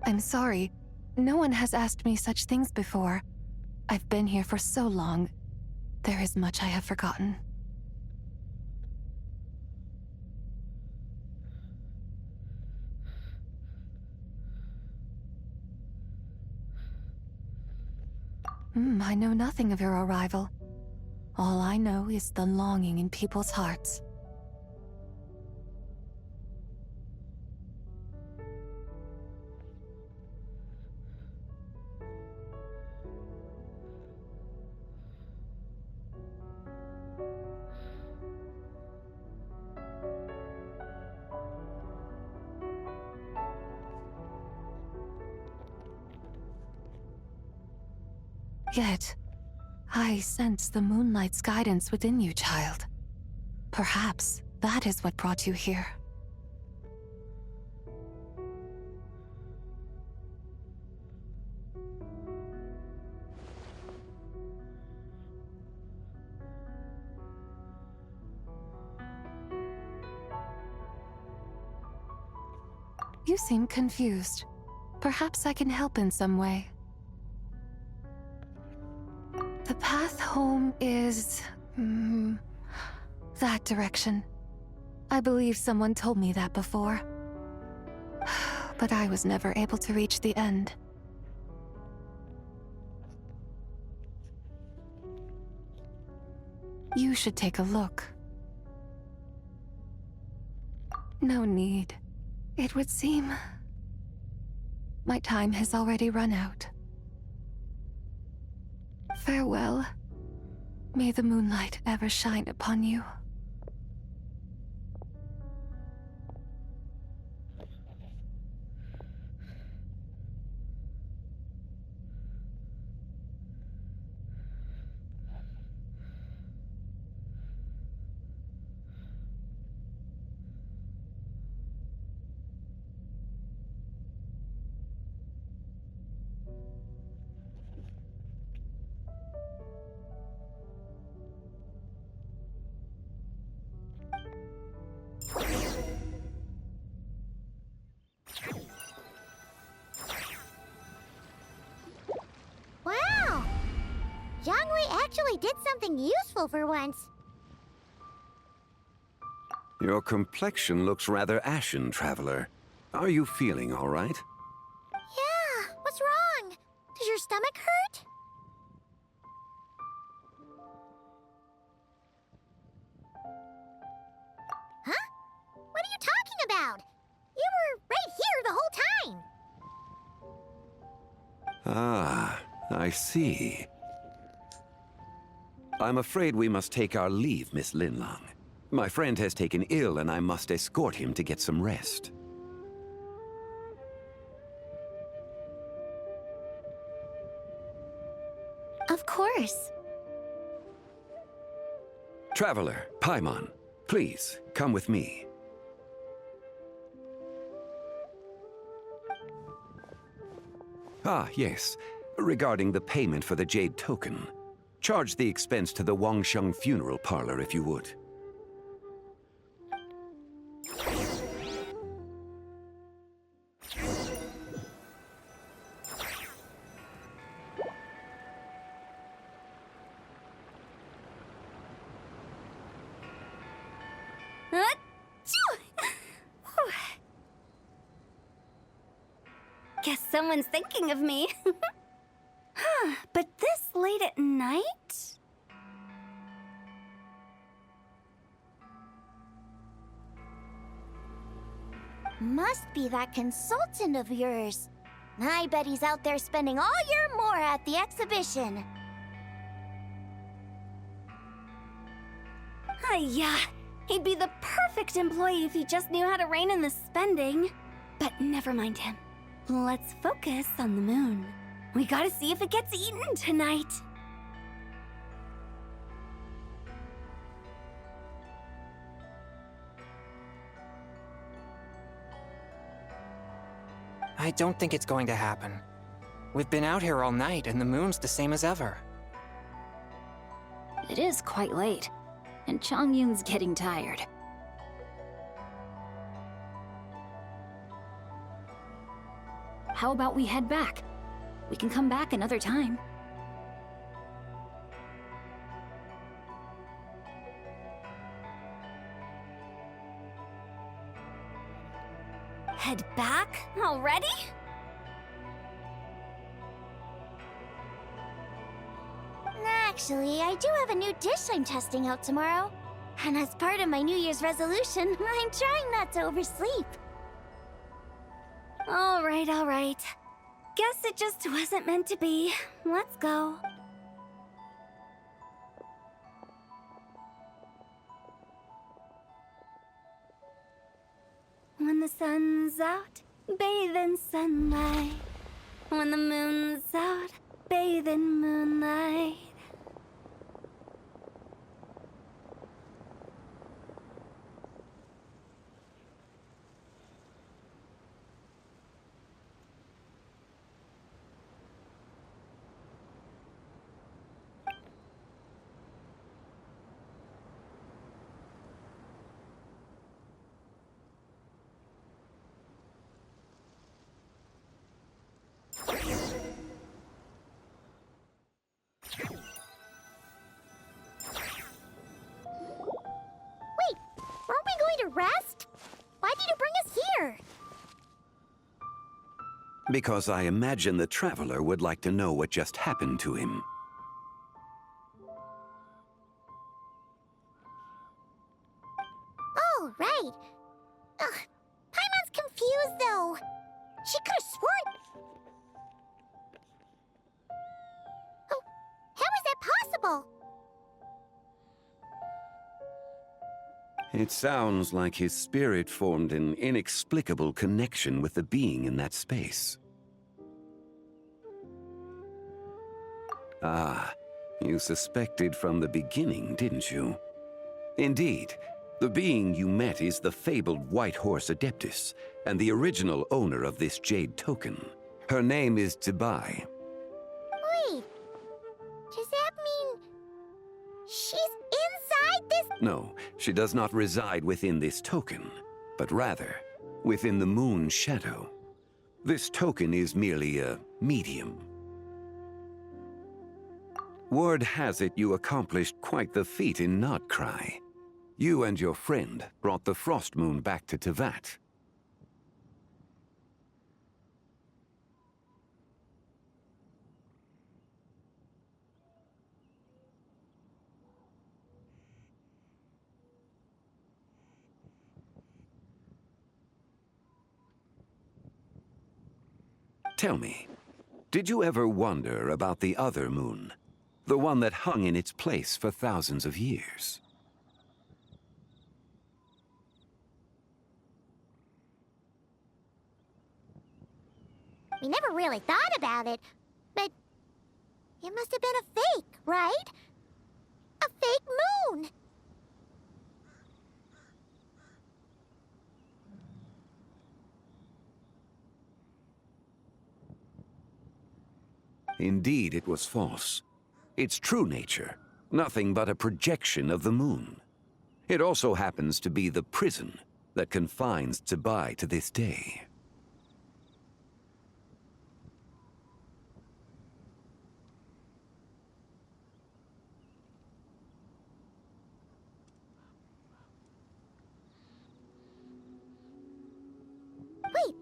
I'm sorry. No one has asked me such things before. I've been here for so long. There is much I have forgotten. I know nothing of your arrival. All I know is the longing in people's hearts. Yet, I sense the moonlight's guidance within you, child. Perhaps that is what brought you here. You seem confused. Perhaps I can help in some way. The path home is... that direction. I believe someone told me that before. But I was never able to reach the end. You should take a look. No need. It would seem... my time has already run out. Farewell. May the moonlight ever shine upon you. Wow! Zhongli actually did something useful for once. Your complexion looks rather ashen, Traveler. Are you feeling all right? Yeah, what's wrong? Does your stomach hurt? Huh? What are you talking about? You were right here the whole time. Ah, I see. I'm afraid we must take our leave, Miss Linlong. My friend has taken ill and I must escort him to get some rest. Of course. Traveler, Paimon, please, come with me. Ah, yes. Regarding the payment for the Jade Token. Charge the expense to the Wangsheng Funeral Parlor if you would. Guess someone's thinking of me. Huh, but this late at night? Must be that consultant of yours. I bet he's out there spending all year more at the exhibition. Yeah, he'd be the perfect employee if he just knew how to rein in the spending. But never mind him. Let's focus on the moon. We gotta see if it gets eaten tonight. I don't think it's going to happen. We've been out here all night and the moon's the same as ever. It is quite late, and Chongyun's getting tired. how about we head back? We can come back another time. Head back? Already? Actually, I do have a new dish I'm testing out tomorrow. And as part of my New Year's resolution, I'm trying not to oversleep. All right, all right. Guess it just wasn't meant to be. Let's go. When the sun's out, bathe in sunlight. When the moon's out, bathe in moonlight. Wait, aren't we going to rest? Why did you bring us here? Because I imagine the traveler would like to know what just happened to him. Oh, right. Ugh, Paimon's confused, though. She could have sworn... Oh, how is that possible? It sounds like his spirit formed an inexplicable connection with the being in that space. Ah, you suspected from the beginning, didn't you? Indeed, the being you met is the fabled White Horse Adeptus, and the original owner of this jade token. Her name is Tibai. Wait, does that mean... she's inside this... No, she does not reside within this token, but rather within the moon's shadow. This token is merely a medium. Word has it you accomplished quite the feat in Nodcry. You and your friend brought the Frost Moon back to Tevat. Tell me, did you ever wonder about the other moon? The one that hung in its place for thousands of years? We never really thought about it, but... it must have been a fake, right? A fake moon! Indeed, it was false. Its true nature, nothing but a projection of the moon. It also happens to be the prison that confines Tibai to this day. Wait,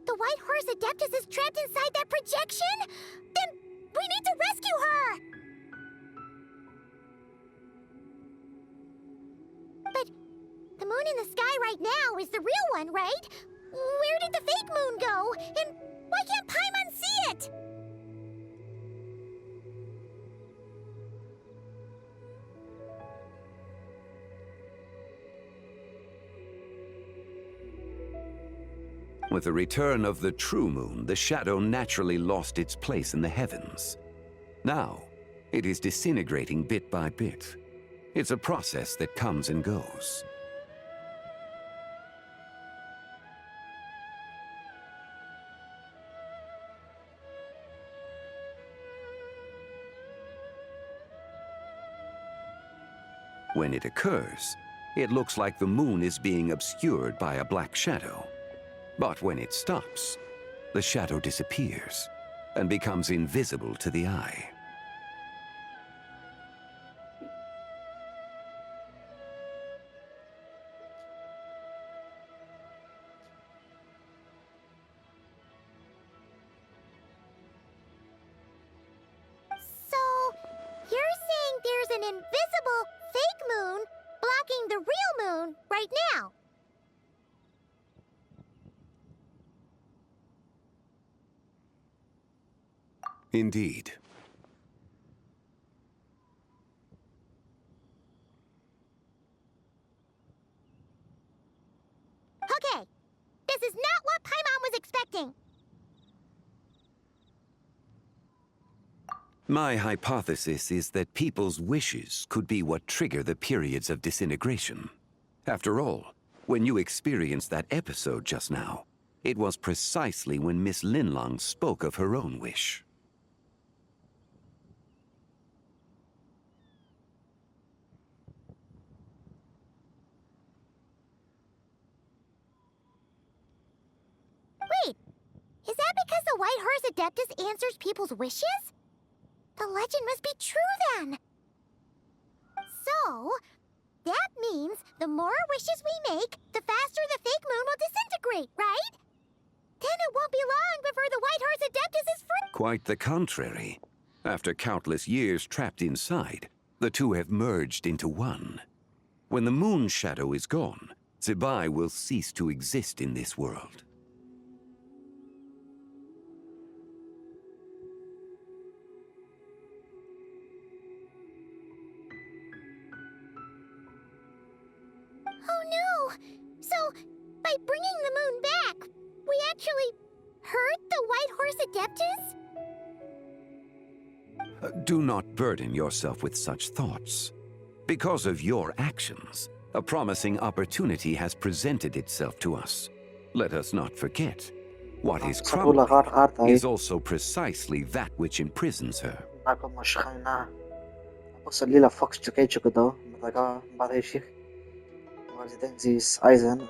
the White Horse Adeptus is trapped inside that projection? Then we need to rescue her! But the moon in the sky right now is the real one, right? Where did the fake moon go? And why can't Paimon see it? With the return of the true moon, the shadow naturally lost its place in the heavens. Now, it is disintegrating bit by bit. It's a process that comes and goes. When it occurs, it looks like the moon is being obscured by a black shadow. But when it stops, the shadow disappears and becomes invisible to the eye. So, you're saying there's an invisible fake moon blocking the real moon right now? Indeed. Okay, this is not what Paimon was expecting. My hypothesis is that people's wishes could be what trigger the periods of disintegration. After all, when you experienced that episode just now, it was precisely when Miss Linlong spoke of her own wish. Wait, is that because the White Horse Adeptus answers people's wishes? The legend must be true then. So, that means the more wishes we make, the faster the fake moon will disintegrate, right? Then it won't be long before the White Horse Adeptus is free. Quite the contrary. After countless years trapped inside, the two have merged into one. When the moon shadow is gone, Zibai will cease to exist in this world. Oh no! So, by bringing the moon back, we actually hurt the White Horse Adeptus? Do not burden yourself with such thoughts. Because of your actions, a promising opportunity has presented itself to us. Let us not forget, what is crumbling is also precisely that which imprisons her. Ako masyana. Ako sa lila fox chukay chukudo. Mataga batay shik. Residenzis Eisen.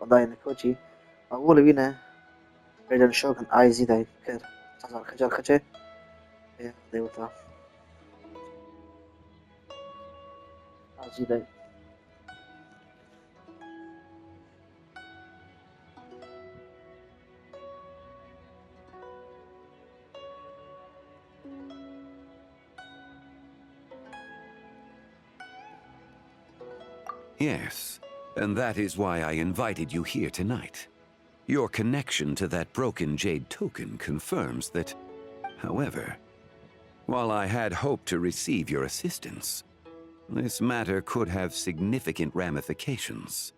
Paday na kochi. Ako lawina. President Shogun Aizi day. Kaya sasar khajar khache. Yeah, they were tough. Aizi day. Yes, and that is why I invited you here tonight. Your connection to that broken jade token confirms that, however, while I had hoped to receive your assistance, this matter could have significant ramifications.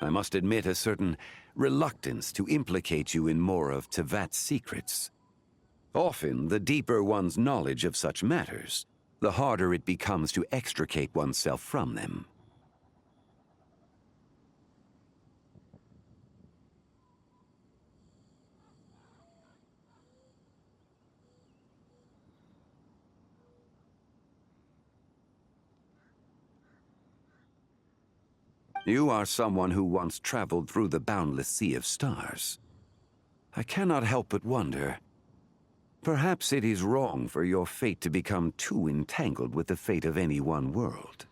I must admit a certain reluctance to implicate you in more of Tevat's secrets. Often, the deeper one's knowledge of such matters, the harder it becomes to extricate oneself from them. You are someone who once traveled through the boundless sea of stars. I cannot help but wonder, perhaps it is wrong for your fate to become too entangled with the fate of any one world.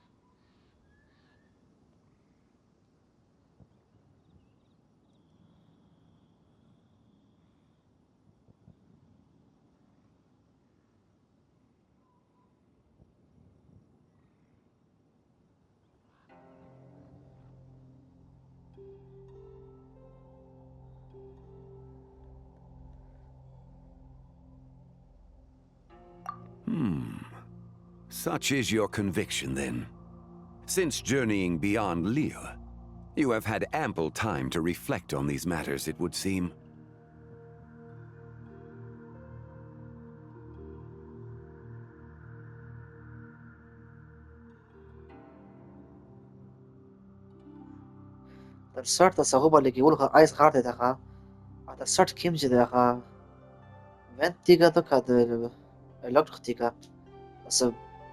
Such is your conviction, then. Since journeying beyond Lille, you have had ample time to reflect on these matters, it would seem. در سرت صهوبة اللي يقولها عايز خارطة دقا على سرت كيمجي دقا ventiga to kad electrica bas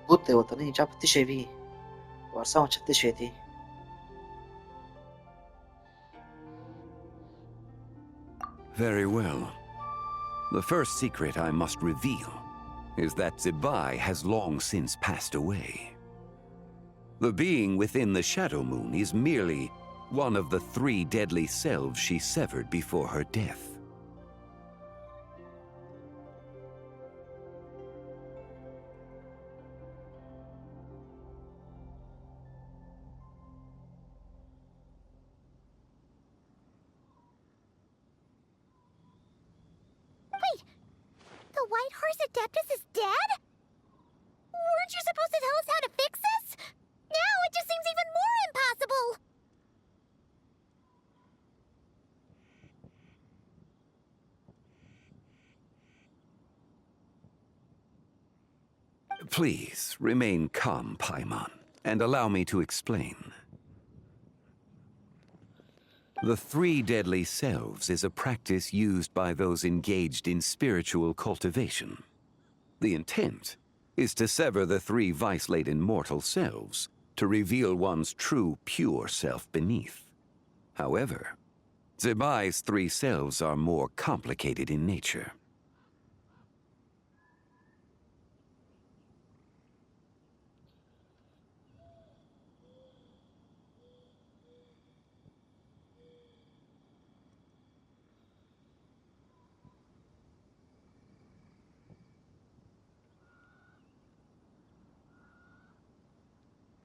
butte watani chap tishevi warsa chap tisheti Very well. The first secret I must reveal is that Zibai has long since passed away. The being within the Shadow Moon is merely one of the 3 deadly selves she severed before her death. Wait! The White Horse Adeptus is dead? Weren't you supposed to tell us how to fix this? Now it just seems even more impossible! Please remain calm, Paimon, and allow me to explain. The 3 deadly selves is a practice used by those engaged in spiritual cultivation. The intent is to sever the 3 vice-laden mortal selves to reveal one's true, pure self beneath. However, Zibai's 3 selves are more complicated in nature.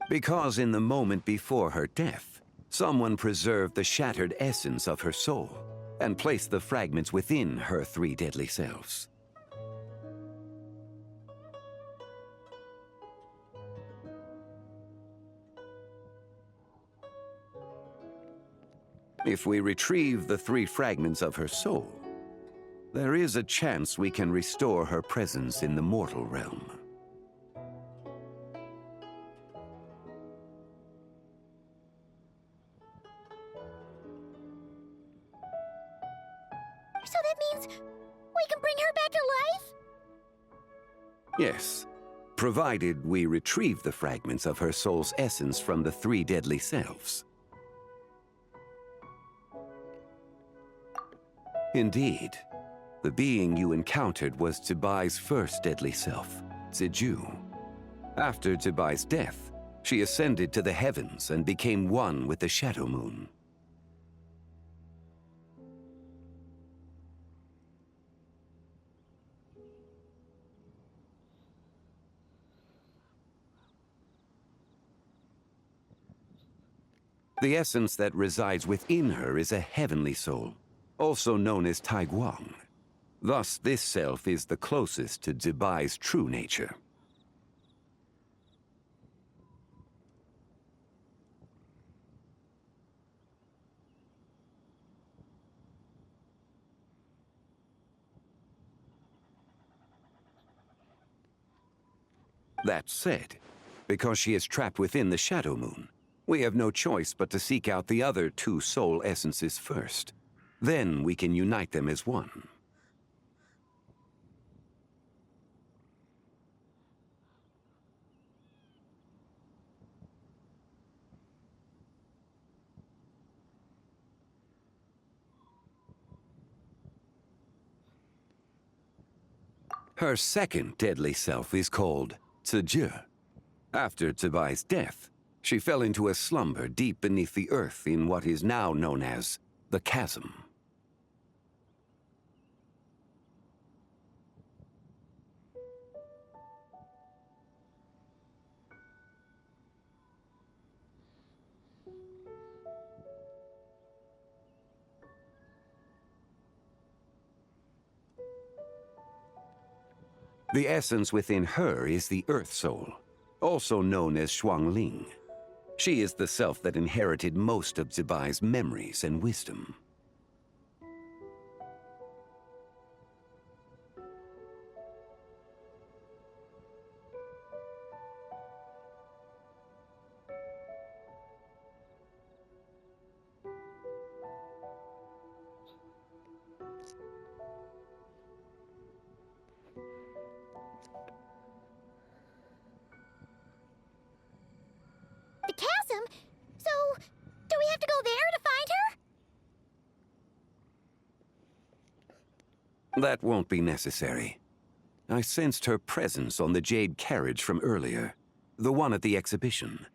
Because in the moment before her death, someone preserved the shattered essence of her soul and placed the fragments within her 3 deadly selves. If we retrieve the 3 fragments of her soul, there is a chance we can restore her presence in the mortal realm. So that means we can bring her back to life? Yes, provided we retrieve the fragments of her soul's essence from the 3 deadly selves. Indeed, the being you encountered was Zibai's first deadly self, Ziju. After Zibai's death, she ascended to the heavens and became one with the Shadow Moon. The essence that resides within her is a heavenly soul, also known as Taiguang. Thus, this self is the closest to Zibai's true nature. That said, because she is trapped within the Shadow Moon, we have no choice but to seek out the other 2 soul essences first. Then we can unite them as one. Her second deadly self is called Ziju. After Zibai's death, she fell into a slumber deep beneath the earth in what is now known as the Chasm. The essence within her is the Earth Soul, also known as Shuangling. She is the self that inherited most of Zibai's memories and wisdom. That won't be necessary. I sensed her presence on the jade carriage from earlier, the one at the exhibition.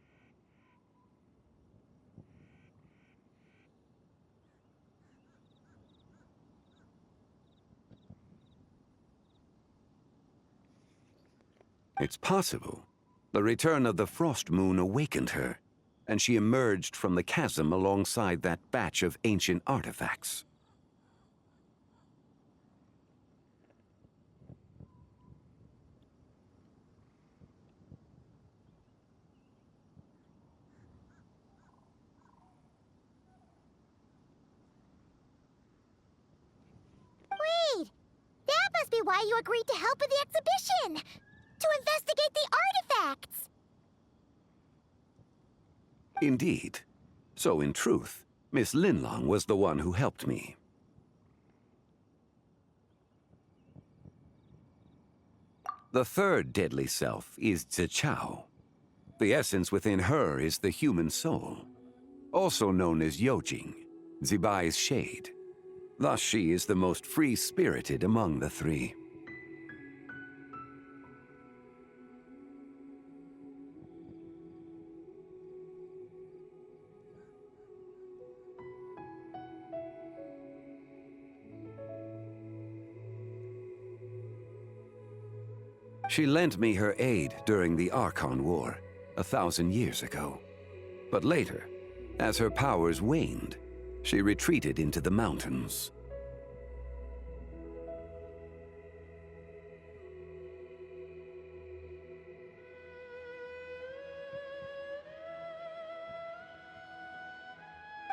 It's possible. The return of the frost moon awakened her, and she emerged from the chasm alongside that batch of ancient artifacts. Wait! That must be why you agreed to help with the exhibition! To investigate the artifacts! Indeed. So in truth, Miss Linlong was the one who helped me. The third deadly self is Zichao. The essence within her is the human soul, also known as Yojing, Zibai's shade. Thus she is the most free-spirited among the three. She lent me her aid during the Archon War, 1,000 years ago. But later, as her powers waned, she retreated into the mountains.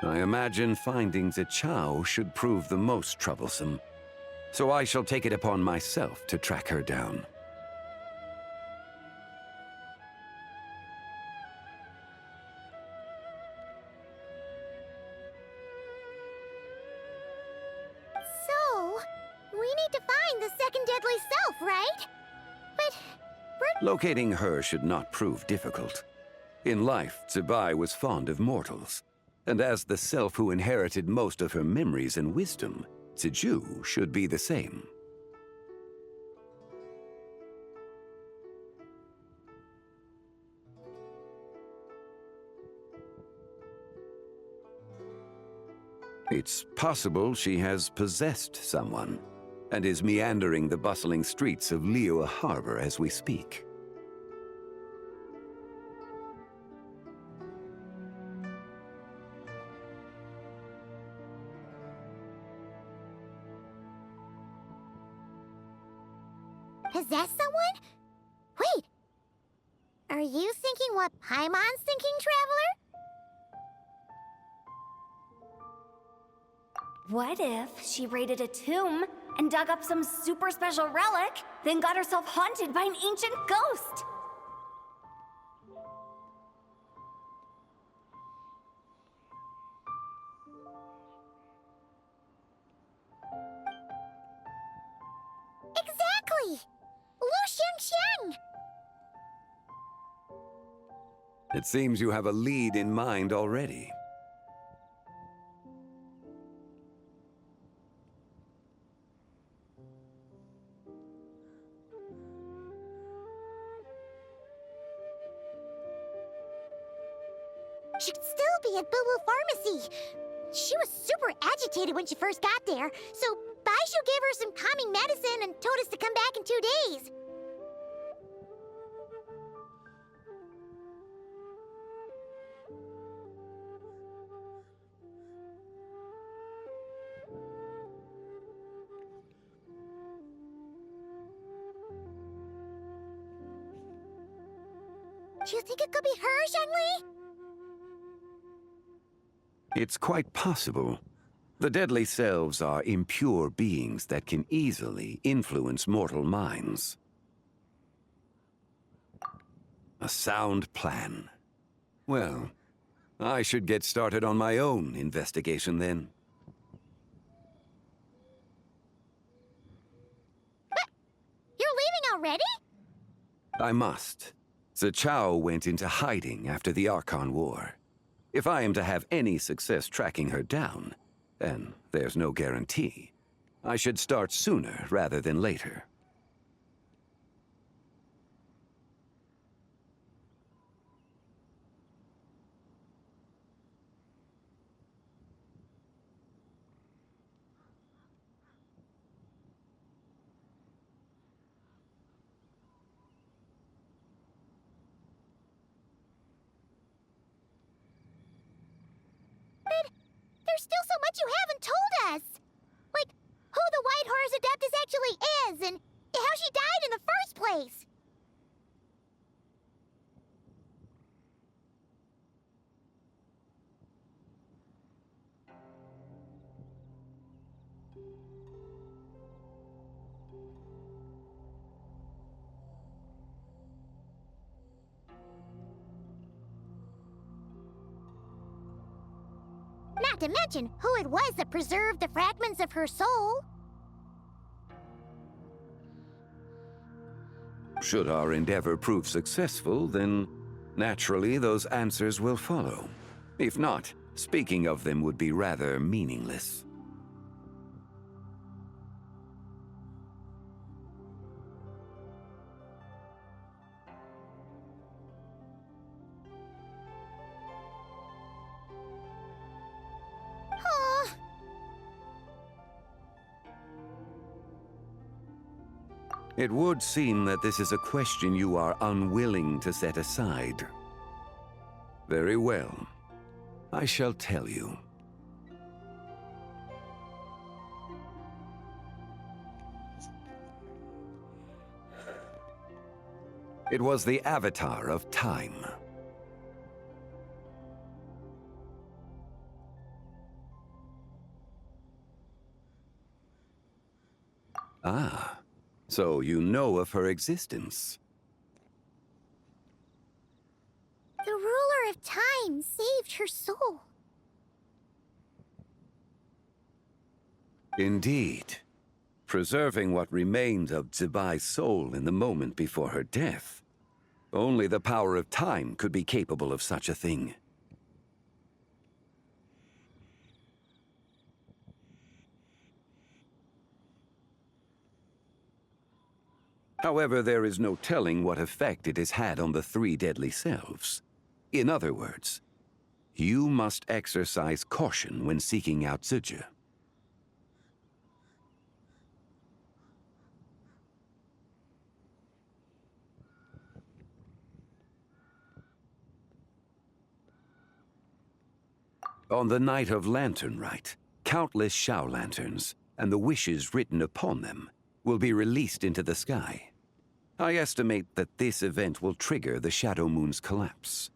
I imagine finding Zichao should prove the most troublesome, so I shall take it upon myself to track her down. So, we need to find the second deadly self, right? But Locating her should not prove difficult. In life, Zibai was fond of mortals, and as the self who inherited most of her memories and wisdom, Ziju should be the same. It's possible she has possessed someone, and is meandering the bustling streets of Liyue Harbor as we speak. possess someone? Wait! Are you thinking what Paimon's thinking, Traveler? What if she raided a tomb and dug up some super special relic, then got herself haunted by an ancient ghost? Exactly! Lu Xiangxiang! It seems you have a lead in mind already. She'd still be at Boo Boo Pharmacy. She was super agitated when she first got there, so Baishu gave her some calming medicine and told us to come back in 2 days. Do you think it could be her, Zhengli? It's quite possible. The deadly selves are impure beings that can easily influence mortal minds. A sound plan. Well, I should get started on my own investigation then. You're leaving already? I must. Zichao went into hiding after the Archon War. If I am to have any success tracking her down, and there's no guarantee, I should start sooner rather than later. There's still so much you haven't told us! Like, who the White Horse Adeptus actually is, and how she died in the first place! Not to mention who it was that preserved the fragments of her soul. Should our endeavor prove successful, then naturally those answers will follow. If not, speaking of them would be rather meaningless. Aw. It would seem that this is a question you are unwilling to set aside. Very well. I shall tell you. It was the Avatar of Time. Ah, so you know of her existence. The ruler of time saved her soul. Indeed. Preserving what remained of Zibai's soul in the moment before her death. Only the power of time could be capable of such a thing. However, there is no telling what effect it has had on the three deadly selves. In other words, you must exercise caution when seeking out Zhuge. On the night of Lantern Rite, countless Shao lanterns, and the wishes written upon them, will be released into the sky. I estimate that this event will trigger the Shadow Moon's collapse.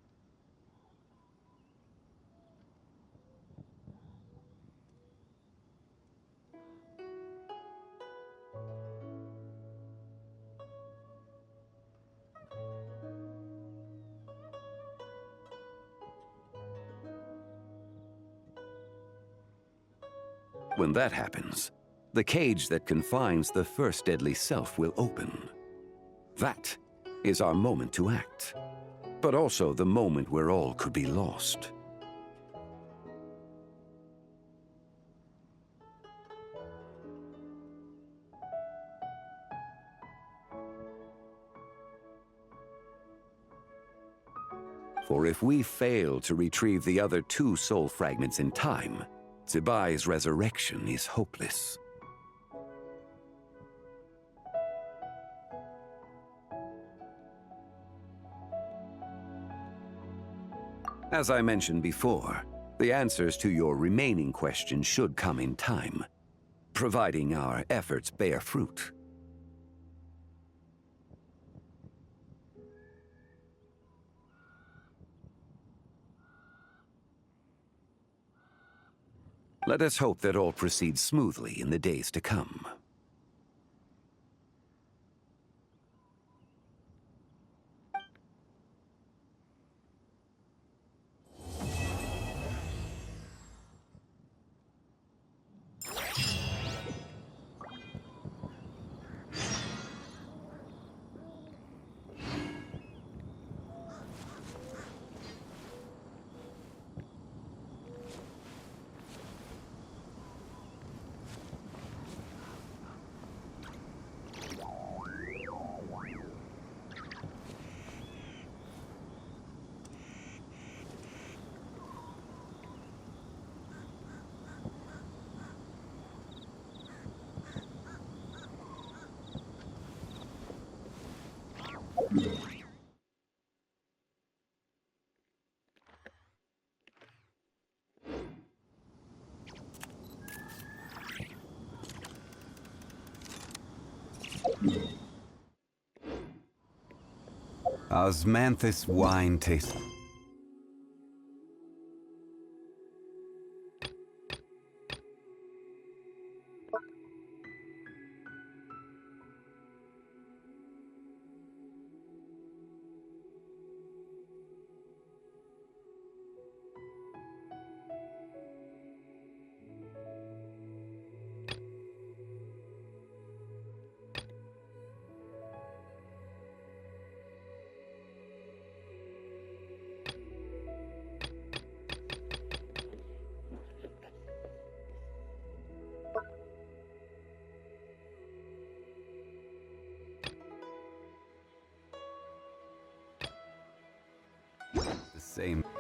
When that happens, the cage that confines the first deadly self will open. That is our moment to act, but also the moment where all could be lost. For if we fail to retrieve the other two soul fragments in time, Zibai's resurrection is hopeless. As I mentioned before, the answers to your remaining questions should come in time, providing our efforts bear fruit. Let us hope that all proceeds smoothly in the days to come. Osmanthus wine taste. The same.